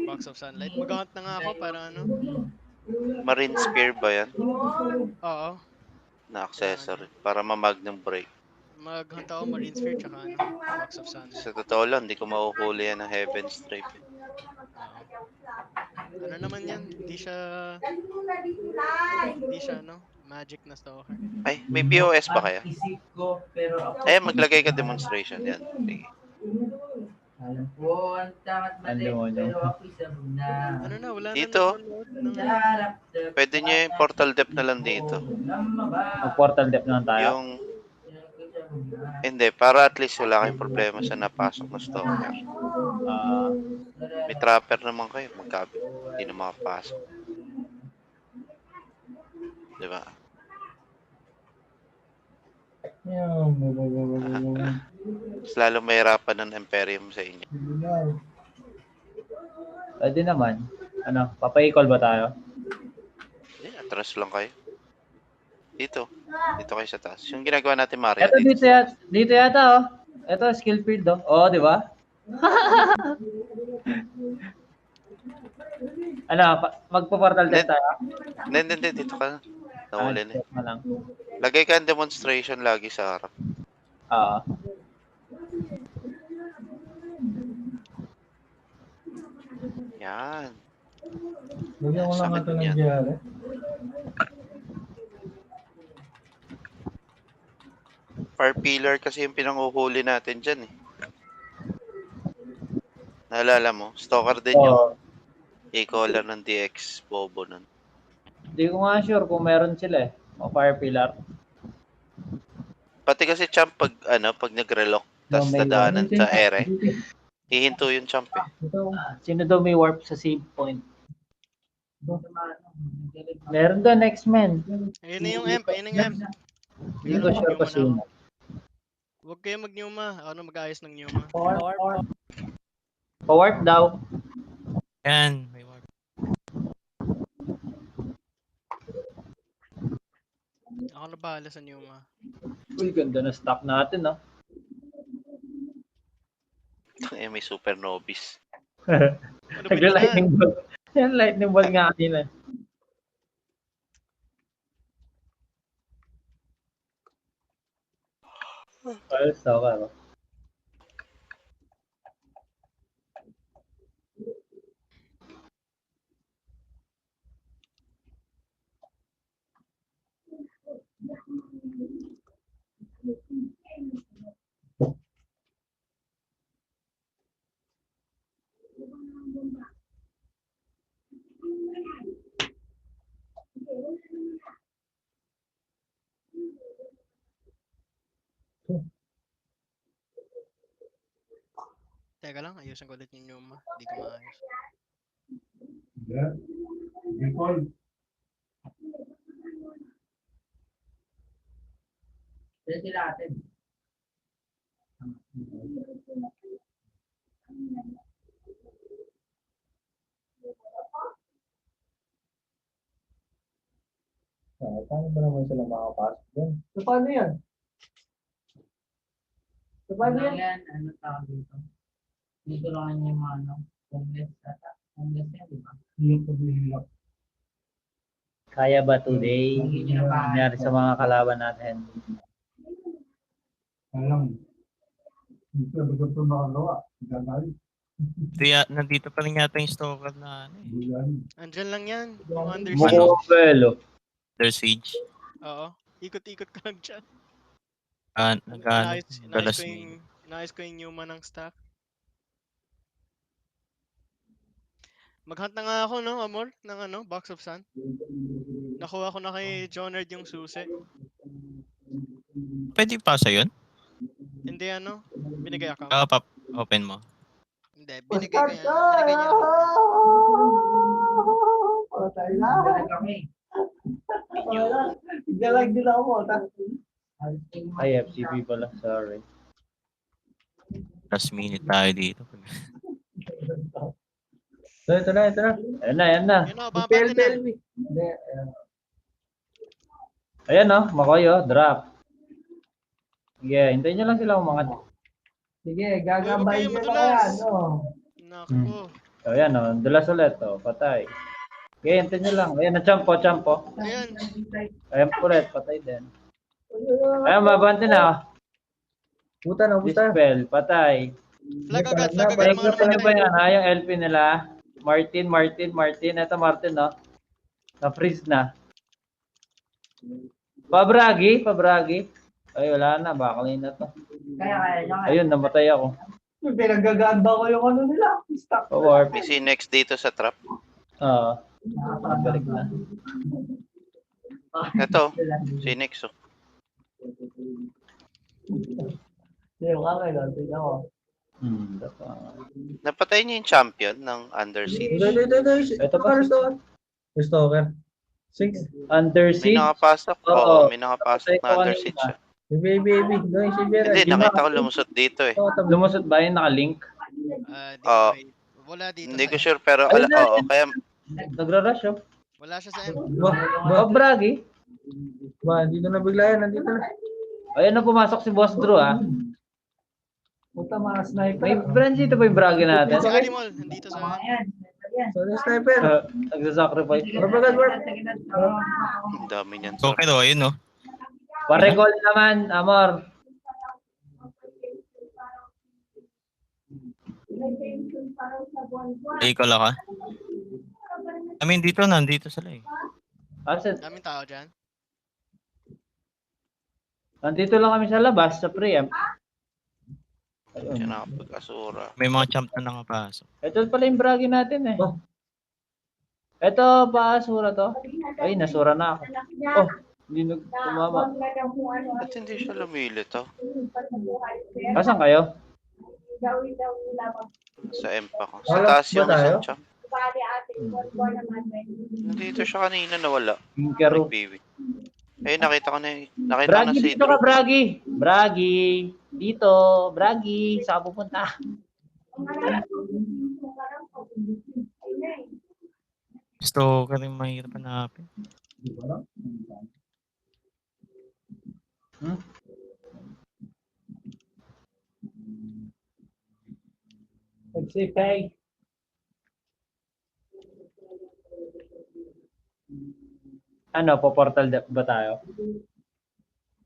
S2: Box of Sunlight. Mag-hunt na nga ako para ano.
S6: Marine Spear ba yan?
S2: Oo.
S6: Na accessory. Para ma-magnum break.
S2: Mag-hunt ako Marine Sphere tsaka ano. Box of Sunlight.
S6: Sa totoo lang, hindi ko mahuhuli yan ng Heaven's Drive.
S2: Ano naman yan? Hindi siya ano. Magic na stalker.
S6: Ay, may POS ba kaya?
S7: Isip ko, pero ako.
S6: Eh, maglagay ka demonstration yan. Sige.
S7: Alam ko, ang tamat mali,
S1: Ano?
S7: pero ako isang na.
S2: Ano na, wala
S6: Dito.
S2: na.
S7: Sarap.
S6: Pwede nyo yung portal depth na lang dito.
S1: Mag-portal depth naman tayo.
S6: Yung... Hindi, para at least wala kayong problema sa napasok na stalker. May trapper naman kayo, magkabit. Hindi na makapasok. Diba? Mas lalo mahirapan ng Imperium sa inyo.
S1: Pwede naman. Ano, papaikol ba tayo?
S6: Atras lang kayo. Dito. Dito kayo sa taas. Yung ginagawa natin, Mario.
S1: Ito dito yata, oh. Ito, skill field, oh. Oh, di ba? Ano, magpo-portal test tayo?
S6: Hindi. Dito ka. Nahuli na.
S1: Check na lang.
S6: Lagay ka ang demonstration lagi sa harap.
S1: Oo.
S6: Yan.
S5: Lagyan ko lang ito ng
S6: Yan.
S5: GR.
S6: Fire pillar kasi yung pinanguhuli natin dyan eh. Naalala mo? Stalker din yung e-collar ng DX Bobo nun.
S1: Hindi ko nga sure kung meron sila eh. O fire pillar.
S6: Pati kasi champ pag nag-relock tas
S5: May
S6: dadaanan
S5: laman
S6: sa
S5: din.
S6: ere. Hihinto yung champ eh.
S5: Ito.
S1: Sino daw may warp sa save point? Meron doon, X-Men.
S2: Ayun na yung amp, ayun na yung amp.
S1: Hindi ko sure pa sino.
S2: Huwag kayo mag-Numa. Ako na mag-ayos ng Numa.
S1: Pa-warp daw.
S9: Yan, may warp.
S2: Ako na bahala sa Numa.
S1: Uy, ganda na stock natin, no?
S6: May supernovis.
S2: Ano ba yun?
S1: Nagla-lightning bolt. Yan, lightning bolt nga kanina. Well, so, ano?
S2: Teka lang, ayusin ko ulit yung Numa. Hindi ko maayos.
S7: Sila atin.
S5: Paano ba naman sila makapasok doon?
S8: So, paano yan? So, paano yan?
S7: Yan, ano tawag dito? Dito lang yung mga ano, homeless ata. Homeless yan, di ba?
S1: Kaya ba today? Nangyari sa mga kalaban natin.
S9: Nandito pa rin yata yung stalker na ano eh.
S2: Andyan lang yan. Yung under
S1: Mukha
S2: siege.
S1: ko pelo.
S9: Their siege.
S2: Oo. Ikot-ikot ka lang dyan.
S9: Nag-ano. Dalas ni.
S2: Inayos ko yung Numa ng stack. Maghunt na nga ako, no, Amor? Ng ano, Box of Sun. Nakuha ko na kay Jonard yung susi.
S9: Pwede pa sa yun?
S2: Hindi ano, binigay ako.
S9: Open mo.
S2: Hindi, binigay ko yan. Binigay niya ako.
S8: Patay na.
S7: Kami.
S8: Galag din ako.
S1: Ay, FCP pala. Sorry.
S9: Last minute tayo dito.
S5: Ito na.
S1: Ayan na, ayan na.
S2: Yun o, babati na.
S8: Hindi.
S1: Ayan, no? Makoy, oh. Drop. Yeah, hintayin nyo lang sila umangat.
S8: Sige, gagabayin
S2: Huwag
S8: ko
S2: kayo
S8: na yan.
S2: madulas.
S8: Oh.
S2: Naku.
S1: So, ayan, oh. Dulas ulit, oh. Patay. Okay, hintayin nyo lang. Ayan, na-champo.
S2: Ayan.
S1: Ayan ulit, patay din. Ayan, mabante na, oh.
S5: Puta na.
S1: Dispel, patay.
S2: Flag agad
S1: Ay,
S2: mga
S1: ano ba
S2: namatay.
S1: yan, ha? Yung LP nila. Martin. Ito Martin, no? Na-freeze na. Pabragi. Ay, wala na. Bakalay na to.
S7: Kaya nyo.
S1: Ayun, namatay ako.
S8: Pinaggaganda ko yung ano nila. Stop.
S1: Warp.
S6: May si next dito sa trap.
S1: Oo. Balik na.
S6: Ito, si next oh.
S8: Hindi ko kakain. Tingnan ko.
S6: Napatay niya yung champion ng Under Siege.
S1: Ito pa.
S5: Stalker. 6.
S1: Under
S6: May
S1: siege.
S6: nakapasok.
S1: Oo.
S6: Oo, may nakapasok
S1: Patay ko
S6: na Under
S1: kanina.
S6: Siege siya.
S5: Baby. Doon si Vera.
S6: Hindi, nakita ko lumusot dito eh.
S1: Lumusot ba yun? Nakalink?
S6: Oo.
S2: Wala dito.
S6: Hindi ko
S2: sa-
S6: sure pero
S1: Ayun na,
S6: oo, kaya
S1: Nagra-rush, oh.
S2: Wala siya sa M.
S1: Pabragi.
S5: Nandito na bigla yan. Nandito na.
S1: Ayun na pumasok si Boss Drew, ah.
S8: Puta mga sniper.
S1: May friends dito pa yung bragi natin.
S2: Si Animal, nandito sa M.
S7: Ayan.
S5: Sorry, sniper.
S1: Nagsasacrifice.
S6: ang dami niyan.
S9: Okay do, ayun no.
S1: Parecall naman, Amor.
S9: Ikaw lang ka. Nandito sila eh.
S1: Asan?
S2: Daming tao dyan.
S1: Nandito lang kami sa labas, sa preamp.
S6: Siya
S1: Ayun.
S6: nakapag-asura.
S9: May mga champ na nakapasok.
S1: Ito pala yung bragi natin, eh.
S5: Oh.
S1: Ito, paasura to. Ay, nasura na ako. Oh, hindi tumama.
S6: Ba't hindi siya lumilito?
S1: Asan kayo?
S4: Gawin daw nila mag
S6: Sa M pa ko. Sa
S5: Wala
S6: taas
S5: ba
S6: yung
S5: tayo?
S6: isang champ.
S4: bali ate, buwan naman.
S6: Nandito siya kanina nawala.
S1: Kinkero.
S6: Nag-BB. Eh, nakita ko na yun. Nakita ko
S1: Bragi,
S6: na si
S1: dito ka,
S6: Drew.
S1: Bragi. Bragi. Dito. Bragi. Saan ka pupunta?
S9: Stalker yung mahirap hanapin.
S1: Hmm?
S8: Nagsipay.
S1: Ano, po-portal ba tayo?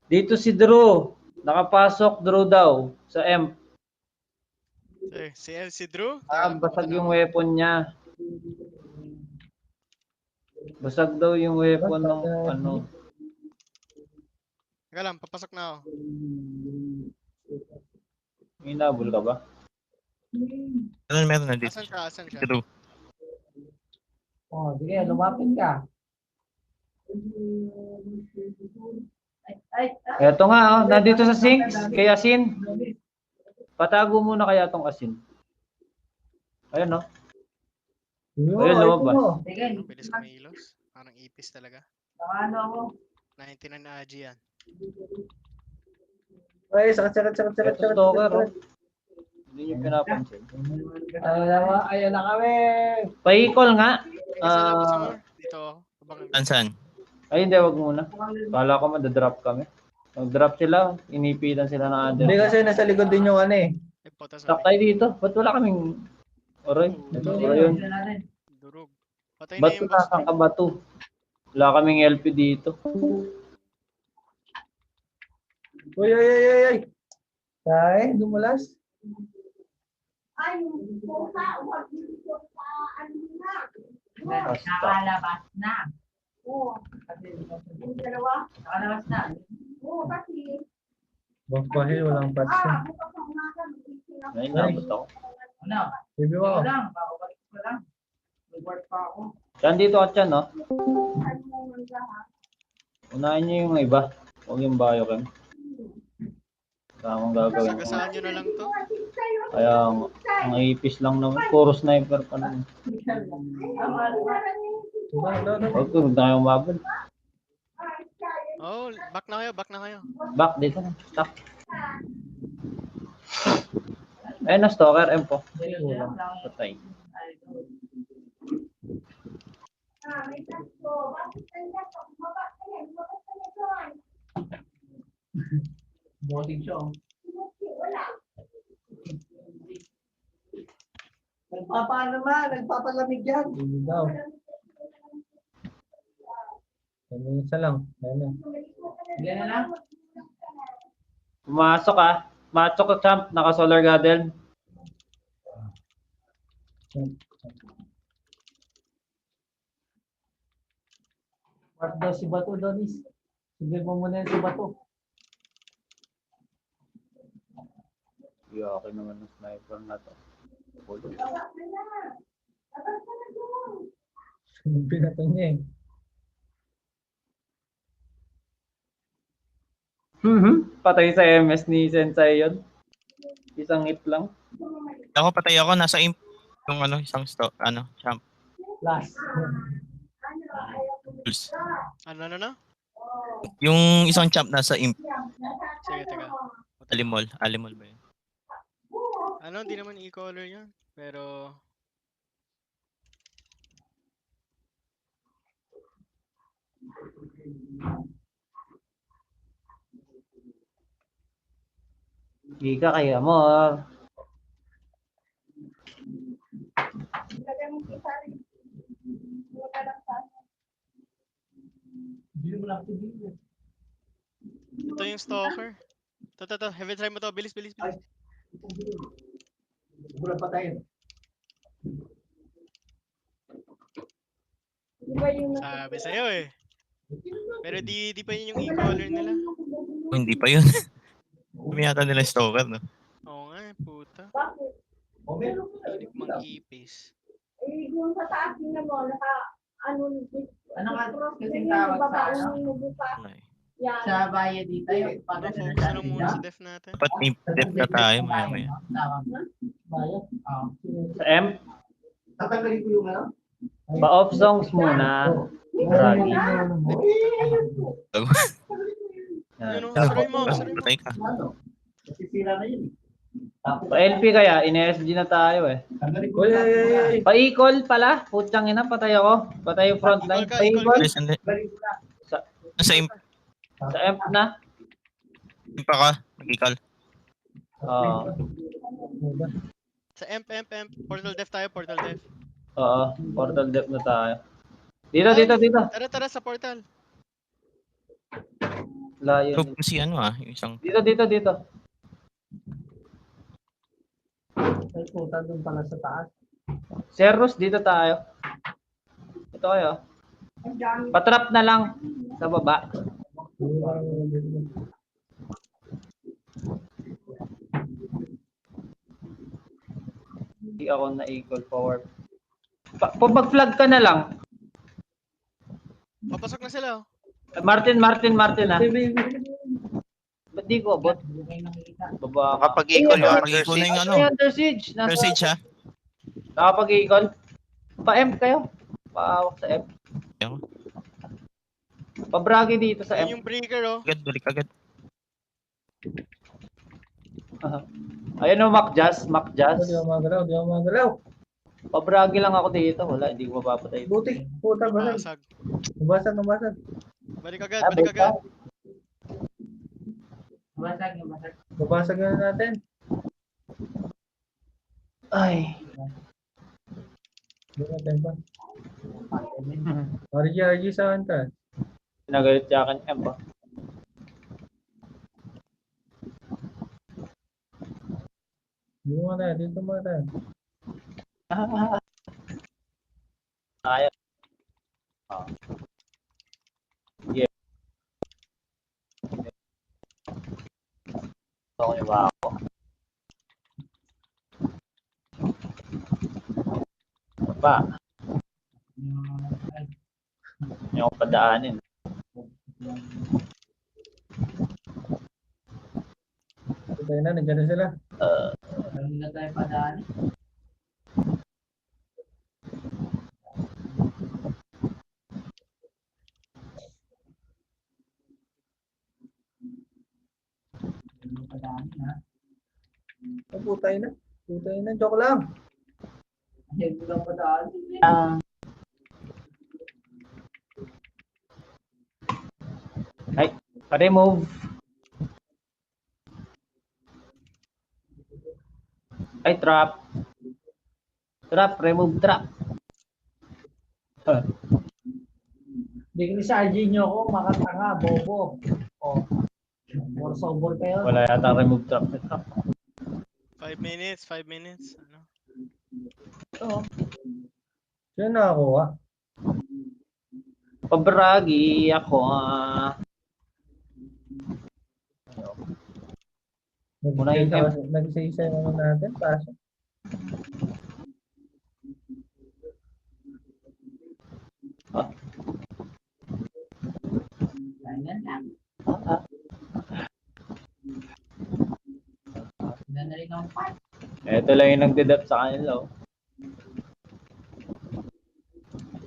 S1: Dito si Drew. Nakapasok Drew daw sa M.
S2: Si Drew?
S1: Basag yung weapon niya. Basag daw yung weapon ng ano.
S2: Teka lang, papasok na ako.
S1: May nabul ka ba?
S9: Meron na dito.
S2: Asan siya?
S9: True.
S8: Oh, sige, lumapit ka.
S1: Eto nga, oh. Nandito sa sinks. Kay Asin. Patago muna kaya tong Asin. Ayun, no? Ayun, lumabas.
S2: Ano, bilis kumilos. Parang ipis talaga.
S7: Ano ako?
S2: 99 na AG yan.
S5: Ay, sakit.
S1: Eto stalker, oh. Hindi nyo pinapansin.
S8: Ayun na kami.
S1: Paikol nga.
S2: Isa lang, isa more. Dito ako. Abangan.
S9: Saan?
S1: Ay, hindi, wag muna. Kala ko madadrop kami. Mag-drop sila, inipitan sila ng other.
S5: Hindi kasi nasa likod din yung ano eh.
S2: Ay, puta,
S1: Stuck
S2: sorry.
S1: tayo dito. Ba't wala kaming... Oray, ito ba yun?
S2: Durog. Patay na
S1: Ba't
S2: yung
S1: wala
S2: boss.
S1: kang kabato? Wala kaming LP dito.
S5: Uy. Tay, dumulas.
S4: Ay, yung pusa, wag dito sa ano na.
S7: Nakalabas na.
S4: Oo. Yung dalawa.
S7: Nakalabas na.
S4: Oo, kasi,
S5: Bakbahe, walang patch.
S4: bukas ang umaga, mag-ising ako.
S1: Ay, nabot ako.
S7: Ano?
S5: Baby
S7: Ikaw
S5: mo.
S7: lang. Babalik ko lang. Mag-work pa ako.
S1: Yan dito at yan, no?
S4: Ano mo man ka, ha?
S1: Unahin nyo yung iba. Huwag yung biochem. Tamang gagawin.
S2: Sagasaan nyo na lang to.
S1: Kaya ang ipis lang naman. Puro sniper pa naman. Huwag ko, huwag na kayong mabal.
S2: Oh, back na kayo.
S1: Back dito na. Stop. Ayun na, stalker. M po. Kulang. Patay.
S4: May tatlo. Bakit kanya pa? Bumaba ka yan. Bumaba ka na doon.
S8: Bossing siya.
S4: Wala.
S8: Nagpapaano ba? Nagpapalamig yan.
S5: Hindi daw. Ano isa lang. Ano.
S7: Ilan na lang?
S1: Pumasok ah. Matsok ka, champ. Naka-solar garden.
S8: Mark daw si Bato, Donis. Sige mo muna yan si Bato.
S1: Yaki naman ng sniper na to.
S5: Pinatay niya eh.
S1: Patay sa MS ni Sensei yun. Isang hit lang.
S9: Ako patay ako. Nasa imp. Yung ano, isang champ.
S8: Last.
S2: Ano?
S9: Yung isang champ nasa imp.
S2: Sige, teka.
S9: Alimol ba yun?
S2: Ano, hindi naman e-color yun. Pero...
S1: Giga kaya mo.
S4: Lagyan mo sa sarili. Wala lang sa
S8: Hindi mo lang sabihin.
S2: Ito yung stalker. Ito. Heaven try mo to. Bilis.
S8: Wala pa tayo.
S4: Iba yung
S2: Sabi sa'yo eh. Pero di pa yun yung e-color nila.
S9: Oh, hindi pa yun. May yata nila stalker, no?
S2: Oo nga eh, puta.
S4: bakit?
S8: O meron ko na.
S2: Pilik mang ipis.
S4: Eh, yung sa taas din mo, naka, ano,
S7: Ano nga kasing tawag sa ano?
S9: Ano eh.
S7: Sa bayan dito, yung
S2: Ano,
S7: pagano
S2: focus na lang muna sa def natin.
S9: Dapat may dep na tayo maya-maya.
S8: Bayad.
S1: Sa M,
S3: Tatanggalin ko yung ano?
S1: pa-off songs muna. Bragi. Yan.
S2: Yun, saray mo, saray mo.
S9: Patay ka.
S3: Ano? Nasisira na yun.
S1: Pa LP kaya, in-SG na tayo eh.
S3: Tanggalin ko
S5: Uy,
S3: yung
S5: ay, ay, ay.
S1: Pa-equal pala, putang ina, patay ako. Patay yung frontline.
S2: Equal ka,
S1: Pa-equal.
S9: Alis, hindi.
S3: Tanggalin ko na.
S9: Nasa imp
S1: Sa M na.
S9: pa ka. Mag-ikal.
S1: Oo.
S2: Sa emp. Portal def tayo, portal def.
S1: Oo, portal depth na tayo. Dito.
S2: Tara, sa portal.
S1: Layo.
S9: Group si ano yung isang
S1: Dito.
S8: May puta doon pala sa taas.
S1: Serus, dito tayo. Ito kayo. Patrap na lang sa baba. Hindi ako na equal power. Mag-flag ka na lang.
S2: Papasok na sila. Oh.
S1: Martin ah. Ba't di ko abot? Baba ka.
S6: Nakapag-equal yung under
S9: Pag-ikot na
S6: siege.
S9: yung ano.
S1: Ay, under siege.
S9: Message ha.
S1: Nakapag-equal. Pa-M kayo. Paawak sa M.
S9: Ayun.
S1: Pabragi dito sa
S2: Ayun
S1: M.
S2: yung breaker, oh.
S9: Balik agad.
S1: Ayun o, Mac Jazz.
S5: Di ako magalaw.
S1: Pabragi lang ako dito. Wala, hindi ko mapapatay.
S5: Butik, puta, basag.
S2: Basag.
S5: Nabasag.
S2: Balik agad.
S5: Babasag na natin.
S1: Ay.
S5: Di natin pa. RG sa kanta.
S1: Pinagalit sa akin M ba?
S5: Dito mo tayo.
S1: Kaya. Yeah. Okay ba ako? Pa. Hindi ako padaanin.
S5: Tayo na, nandiyan na sila.
S7: Hindi na tayo padaan.
S5: Putay na. Joke lang.
S7: Hindi na padaan.
S1: Ay, pa-remove. Ay, trap. Remove trap.
S8: Hindi ko sa RG nyo ako, makatanga, bobo. O, more sobol kayo.
S1: Wala yata remove trap.
S2: 5 minutes. Ano?
S1: Oo.
S5: Sino nakakuha?
S1: Pabragi ako.
S5: Nagsisa yung ano natin, paso.
S7: Ganyan lang. Ganda rin ang part.
S1: Ito lang yung nagdedap sa kanila. Oh.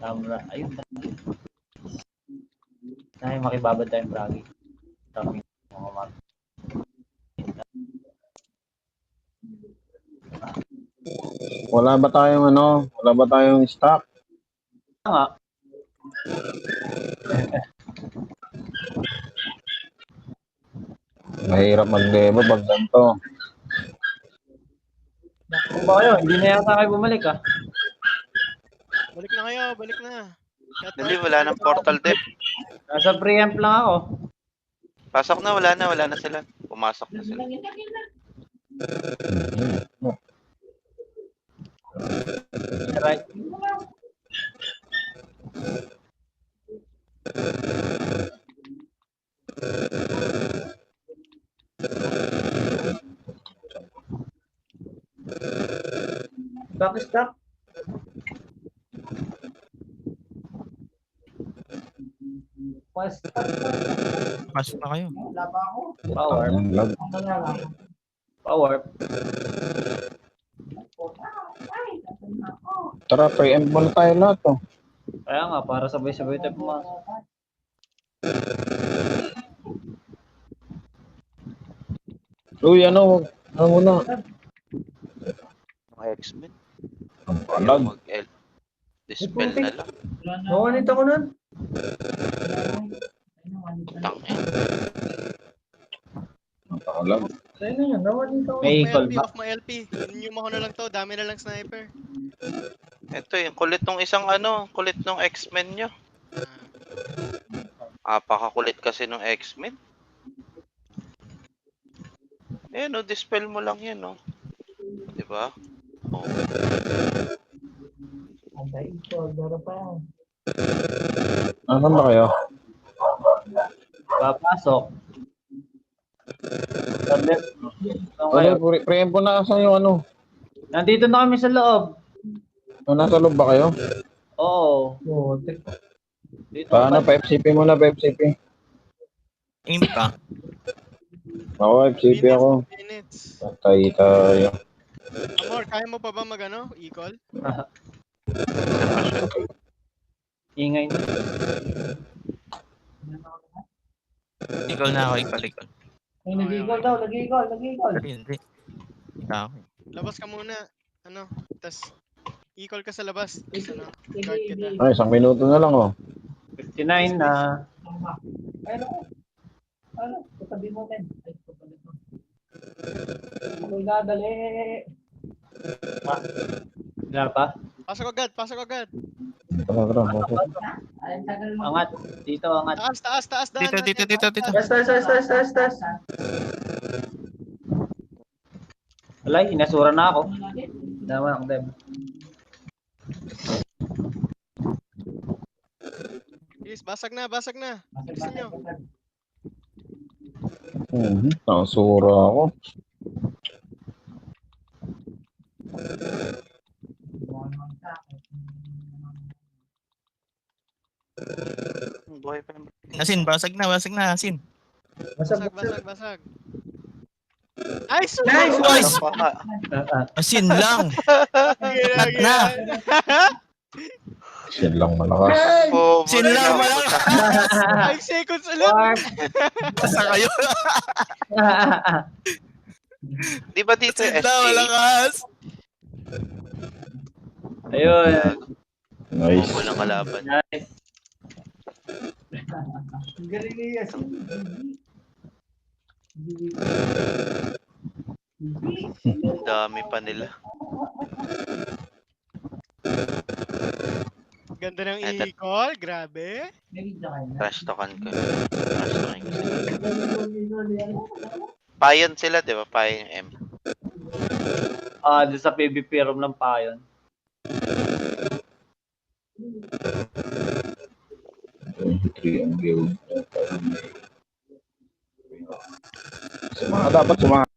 S1: Tamra. Ayun. Ay, makibabad tayong bragi. Taming mga mat.
S10: Wala ba tayong stock?
S1: Nga.
S10: Mahirap mag-demo pag ganito.
S1: Kung ba kayo, hindi na yata kayo bumalik ah.
S2: Balik na kayo.
S6: Hindi, wala ng portal dep.
S1: Nasa preamp lang ako.
S6: Pasok na, wala na sila. Pumasok na sila.
S1: Right.
S5: Stop.
S8: Pwes.
S9: Pasok na kayo.
S3: Wala pa ako.
S1: Power.
S10: Ang lag.
S8: Ano na lang.
S1: Power.
S4: Ay, tapos na ako.
S10: Tara, pre-empt muna tayo lahat, oh.
S1: Kaya nga, para sabay-sabay tayo pumasok.
S10: Uy, ano muna?
S6: Mga X-Men.
S10: Ang palag.
S6: Dispel na lang.
S8: Nawanit ako nun.
S6: Tangin.
S10: Ang palag.
S8: Sa'yo na yun, nawanit ako.
S1: May
S2: Off
S1: call
S2: my LP,
S1: ba?
S2: off my LP. Inyuma ko na lang to, dami na lang sniper.
S6: Ito yung kulit nung isang kulit nung X-Men nyo. Apakakulit kasi nung X-Men. Eh no, dispel mo lang yan, no. Diba? Oh.
S8: Antay ito, garo pa yan.
S10: Ano ba kayo?
S1: Papasok. Sabi,
S10: Ano, pre-empt mo na saan yung ano?
S1: nandito na kami sa loob.
S10: Nasa loob ba kayo?
S1: Oo.
S8: Putik.
S1: Dito
S10: Paano,
S1: pa.
S10: pa-FCP muna, pa-FCP.
S9: Aim ka.
S10: Ako, FCP ako.
S2: Minutes.
S10: Patay tayo.
S2: Amor, kaya mo pa ba e-call?
S1: Ingay na.
S9: Ikaw na ako, ikaw.
S8: Ay, nag-eagle daw, nag-eagle.
S9: Hindi. Ikaw.
S2: Labas ka muna. Tas e-call ka sa labas. Tas guard kita.
S10: Ay, 1 minuto na lang, oh.
S1: 59 na.
S8: Ano? Katabi mo, Ken. Ako'y dadali.
S1: Wala pa?
S2: Pasok agad.
S10: Tara, pasok.
S4: Ay, tagal mo.
S1: Angat. Dito, angat.
S2: Taas, daan.
S9: Dito.
S8: Tas.
S1: Wala, inasura na ako. Naman ako, Deb.
S2: Please, basag na. Bilisan nyo.
S10: Nakasura ako.
S6: Buhay pa yung...
S9: Asin, basag na, asin.
S2: Basag. Nice!
S9: Nice!
S6: Pa nga.
S9: Asin lang. Tapat na.
S10: Shit lang malakas.
S9: Asin lang, malakas.
S2: 5 seconds ulit!
S9: Basta kayo.
S6: Di ba dito
S9: Asin
S6: yung
S9: lang,
S6: SG?
S9: malakas.
S1: Ayun.
S10: Nice.
S6: Walang kalaban.
S1: Nice.
S8: Galing niya.
S6: Ang dami pa nila.
S2: Ganda ng e-call, grabe.
S6: Trash talkan ko. Trash talkan ko sila. Payon sila, di ba? Payon yung M.
S1: Doon sa PvP room ng payon.
S10: Dapat sumama.